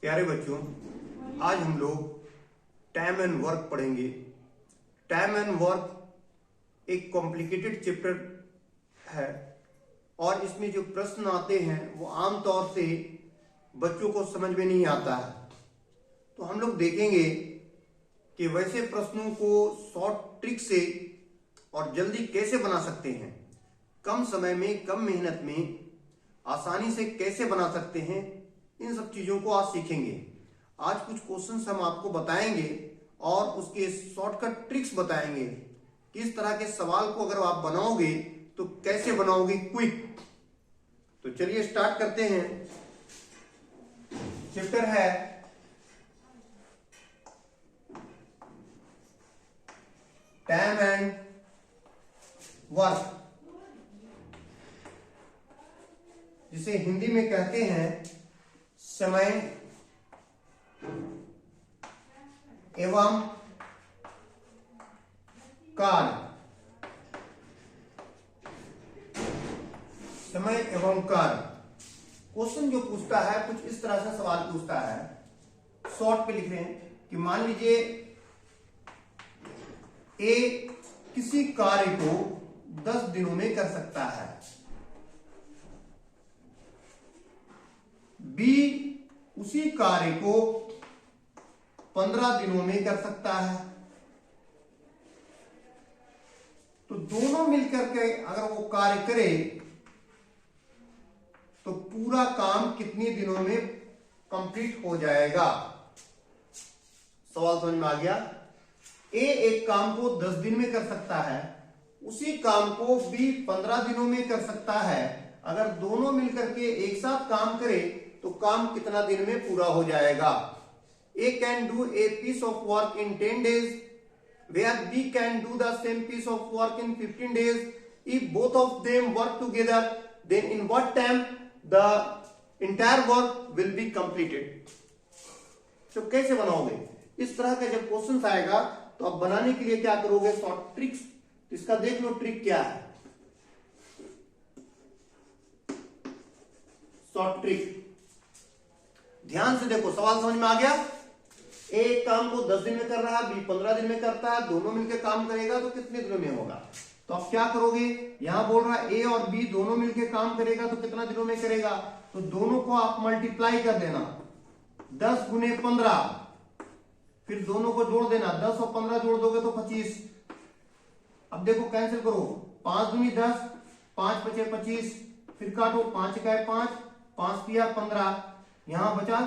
प्यारे बच्चों, आज हम लोग टाइम एंड वर्क पढ़ेंगे। टाइम एंड वर्क एक कॉम्प्लिकेटेड चैप्टर है और इसमें जो प्रश्न आते हैं वो आमतौर से बच्चों को समझ में नहीं आता है। तो हम लोग देखेंगे कि वैसे प्रश्नों को शॉर्ट ट्रिक से और जल्दी कैसे बना सकते हैं, कम समय में कम मेहनत में आसानी से कैसे बना सकते हैं, इन सब चीजों को आज सीखेंगे। आज कुछ क्वेश्चंस हम आपको बताएंगे और उसके शॉर्टकट ट्रिक्स बताएंगे। किस तरह के सवाल को अगर आप बनाओगे तो कैसे बनाओगे क्विक। तो चलिए स्टार्ट करते हैं। चैप्टर है टाइम एंड वर्क, जिसे हिंदी में कहते हैं समय एवं कार्य। समय एवं कार्य क्वेश्चन जो पूछता है कुछ इस तरह से सवाल पूछता है। शॉर्ट पे लिख रहे हैं कि मान लीजिए ए किसी कार्य को 10 दिनों में कर सकता है, बी उसी कार्य को 15 दिनों में कर सकता है। तो दोनों मिलकर के अगर वो कार्य करे तो पूरा काम कितने दिनों में कंप्लीट हो जाएगा। सवाल समझ में आ गया। ए एक काम को 10 दिन में कर सकता है, उसी काम को बी 15 दिनों में कर सकता है। अगर दोनों मिलकर के एक साथ काम करे तो काम कितना दिन में पूरा हो जाएगा। A can do a piece of work in 10 days, where B can do the same piece of work in 15 days. If both of them work together, then in what time the entire work will be completed? तो कैसे बनाओगे? इस तरह का जब question आएगा तो आप बनाने के लिए क्या करोगे? Short tricks. इसका देख लो ट्रिक क्या है। शॉर्ट ट्रिक ध्यान से देखो। सवाल समझ में आ गया। ए एक काम को 10 दिन में कर रहा है, बी 15 दिन में करता है, दोनों मिलकर काम करेगा तो कितने दिनों में होगा। तो आप क्या करोगे, यहां बोल रहा है ए और बी दोनों मिलकर काम करेगा तो कितना दिनों में करेगा। तो दोनों को आप मल्टीप्लाई कर देना, 10 गुने 15, फिर दोनों को जोड़ देना, 10 और 15 जोड़ दोगे तो 25। अब देखो कैंसिल करो, 5 दूनी 10, 5 बचे 25, फिर काटो, 5 का 5, 5 तिया 15, यहां बचा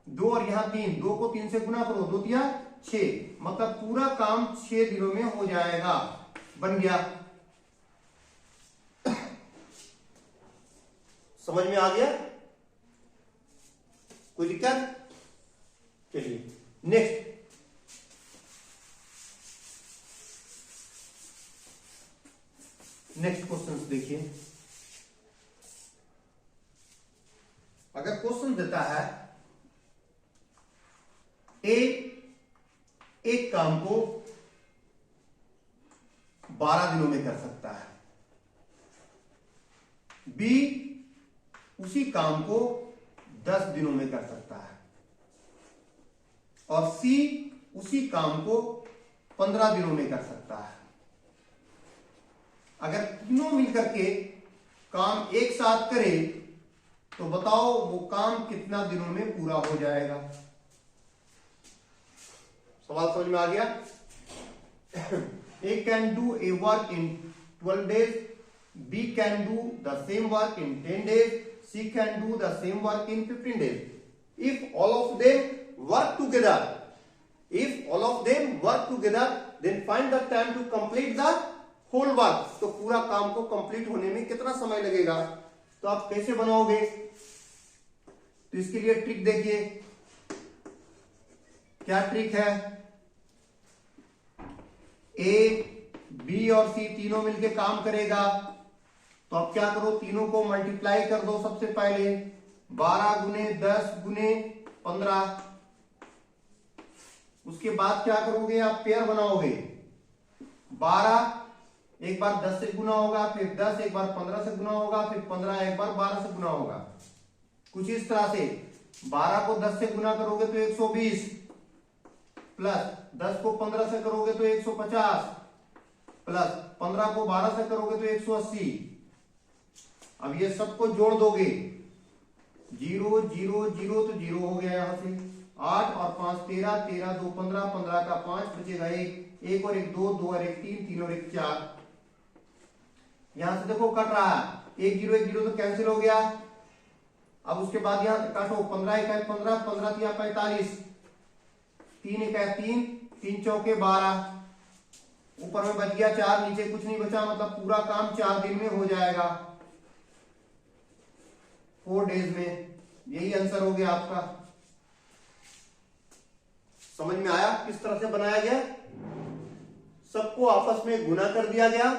2 और यहां 3, 2 को 3 से गुना करो, 2 तिया 6, मतलब पूरा काम 6 दिनों में हो जाएगा। बन गया। समझ में आ गया? कोई दिक्कत? चलिए नेक्स्ट। नेक्स्ट क्वेश्चन देखिए। अगर क्वेश्चन देता है ए एक काम को 12 दिनों में कर सकता है, बी उसी काम को 10 दिनों में कर सकता है और सी उसी काम को 15 दिनों में कर सकता है। अगर तीनों मिलकर के काम एक साथ करे तो बताओ वो काम कितना दिनों में पूरा हो जाएगा। सवाल समझ में आ गया। A can do a work in 12 days, B can do the same work in 10 days, C can do the same work in 15 days. If all of them work together, then find the time to complete the whole work. तो पूरा काम को complete होने में कितना समय लगेगा। तो आप कैसे बनाओगे? तो इसके लिए ट्रिक देखिए। क्या ट्रिक है? ए बी और सी तीनों मिलके काम करेगा तो आप क्या करो, तीनों को मल्टीप्लाई कर दो। सबसे पहले 12 गुने 10 गुने 15। उसके बाद क्या करोगे, आप पेयर बनाओगे। 12 एक बार 10 से गुना होगा, फिर 10 एक बार 15 से गुना होगा, फिर 15 एक बार 12 से गुना होगा। कुछ इस तरह से 12 को 10 से गुना करोगे तो 120 प्लस 10 को 15 से करोगे तो 150 प्लस 15 को 12 से करोगे तो 180। अब ये सबको जोड़ दोगे, 0 0 0 तो 0 हो गया यहां से, 8 और 5 13, 13 2 15, 15 का 5 बचेगा 1, 1 और 1 2, 2 और 1 3, 3 और 1 4। यहां से देखो कट रहा है, 1 0 1 0 तो कैंसिल हो गया। अब उसके बाद यहां काटो, 15 1 15, 15 3 45, 3 1 3, 3 चौके 12, ऊपर में बच गया 4, नीचे कुछ नहीं बचा, मतलब पूरा काम 4 दिन में हो जाएगा, 4 डेज में। यही आंसर हो गया आपका। समझ में आया किस तरह से बनाया गया? सबको आपस में गुना कर दिया गया,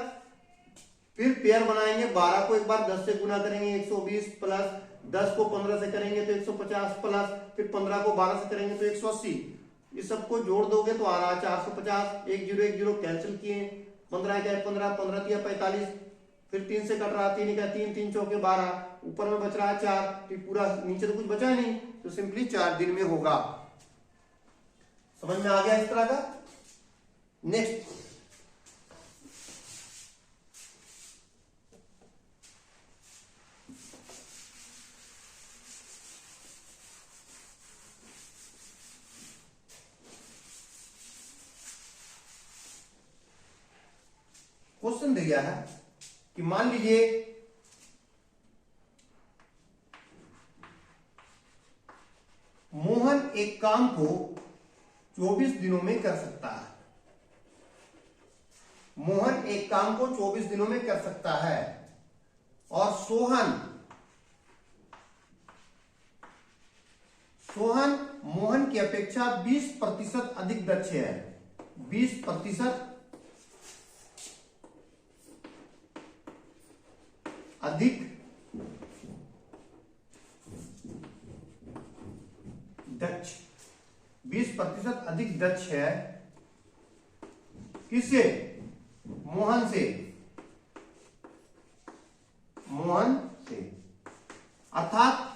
फिर पेयर बनाएंगे, 12 को एक बार 10 से गुना करेंगे 120 प्लस 10 को 15 से करेंगे तो 150 प्लस फिर 15 को 12 से करेंगे तो 180। ये सबको जोड़ दोगे तो आ रहा है 450, 1 0 1 0 कैंसिल किए, 15 1 15, 15 3 45, फिर 3 से कट रहा, 3 1 3, 3 चौके 12, ऊपर में बच रहा है 4, फिर पूरा नीचे तो कुछ बचा नहीं, तो सिंपली 4 दिन में होगा। समझ में आ गया इस तरह का? नेक्स्ट क्वेश्चन दिया है कि मान लीजिए मोहन एक काम को 24 दिनों में कर सकता है। मोहन एक काम को 24 दिनों में कर सकता है और सोहन मोहन की अपेक्षा 20% अधिक दक्ष है। 20% अधिक दक्ष, 20% अधिक दक्ष है। किससे? मोहन से। अर्थात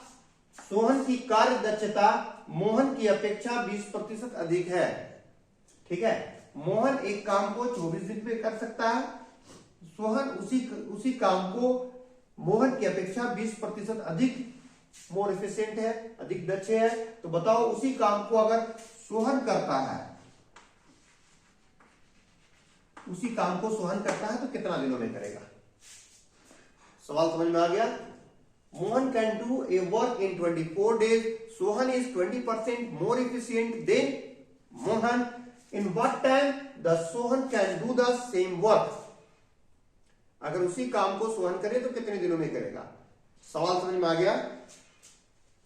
सोहन की कार्य दक्षता मोहन की अपेक्षा 20% अधिक है। ठीक है, मोहन एक काम को 24 दिन में कर सकता है, सोहन उसी काम को मोहन की अपेक्षा 20% अधिक मोर एफिशिएंट है, अधिक दक्ष है। तो बताओ उसी काम को अगर सोहन करता है, तो कितना दिनों में करेगा? सवाल समझ में आ गया? Mohan can do a work in 24 days. Sohan is 20% more efficient then Mohan. In what time the Sohan can do the same work? अगर उसी काम को सोहन करे तो कितने दिनों में करेगा? सवाल समझ में आ गया?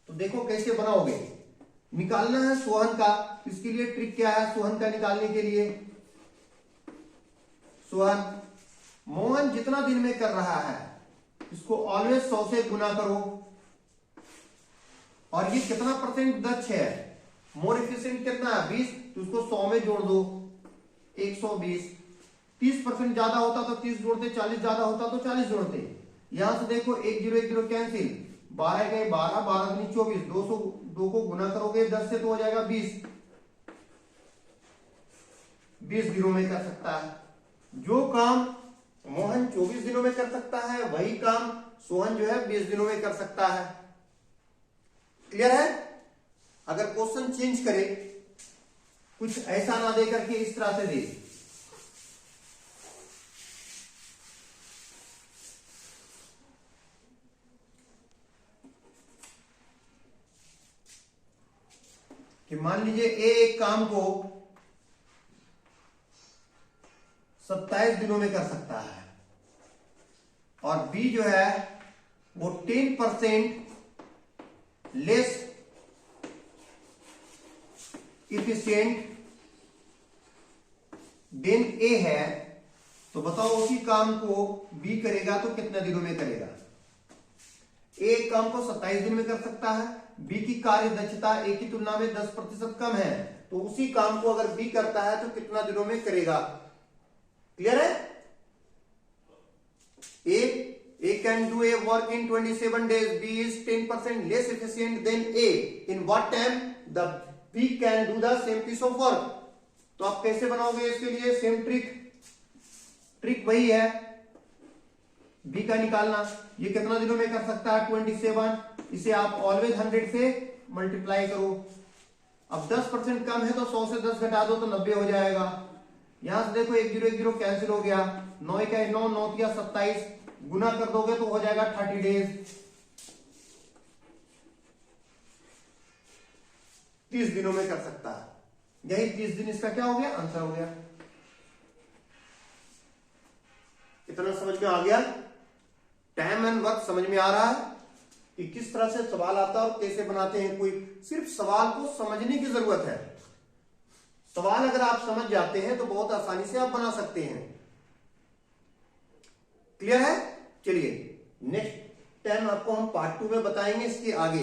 तो देखो कैसे बनाओगे। निकालना है सोहन का, इसके लिए ट्रिक क्या है? सोहन का निकालने के लिए मोहन जितना दिन में कर रहा है इसको ऑलवेज 100 से गुना करो, और ये कितना % दक्ष है? मोर एफिशिएंट कितना है? 20, तो उसको 100 में जोड़ दो, 120। 30% ज्यादा होता तो 30 जोड़ते, 40 ज्यादा होता तो 40 जोड़ते। यहां से देखो 1 0 1 0 कैंसिल, 12 गए 12, 12 दूनी 24, 2 को गुना करोगे 10 से तो हो जाएगा 20 दिनों में कर सकता है। जो काम मोहन 24 दिनों में कर सकता है वही काम सोहन जो है 20 दिनों में कर सकता है। क्लियर है? अगर क्वेश्चन चेंज करे, कुछ ऐसा ना दे करके इस तरह से दे, कि मान लीजिए ए एक काम को 27 दिनों में कर सकता है और बी जो है वो 10% लेस इफिशिएंट देन ए है, तो बताओ उसी काम को बी करेगा तो कितने दिनों में करेगा? ए एक काम को 27 दिन में कर सकता है, बी की कार्य दक्षता ए की तुलना में 10% कम है, तो उसी काम को अगर बी करता है तो कितना दिनों में करेगा? क्लियर है? ए can do a work in 27 days. B is 10% less efficient than A. In what time the B can do the same piece of work? तो आप कैसे बनाओगे इसके लिए? सेम ट्रिक वही है, B का निकालना। ये कितना दिनों में कर सकता है? 27। इसे आप ऑलवेज 100 से मल्टीप्लाई करो। अब 10% कम है तो 100 से 10 घटा दो तो 90 हो जाएगा। यहां से देखो 1 0 कैंसिल हो गया, 9 का 9, 9 का 27, गुना कर दोगे तो हो जाएगा 30 डेज, 30 दिनों में कर सकता है। यही 30 दिन इसका क्या हो गया? आंसर हो गया। इतना समझ में आ गया? टाइम एंड वर्क समझ में आ रहा है कि किस तरह से सवाल आता है और कैसे बनाते हैं। कोई सिर्फ सवाल को समझने की जरूरत है। सवाल अगर आप समझ जाते हैं तो बहुत आसानी से आप बना सकते हैं। क्लियर है? चलिए नेक्स्ट टाइम आपको हम पार्ट 2 में बताएंगे इसके आगे।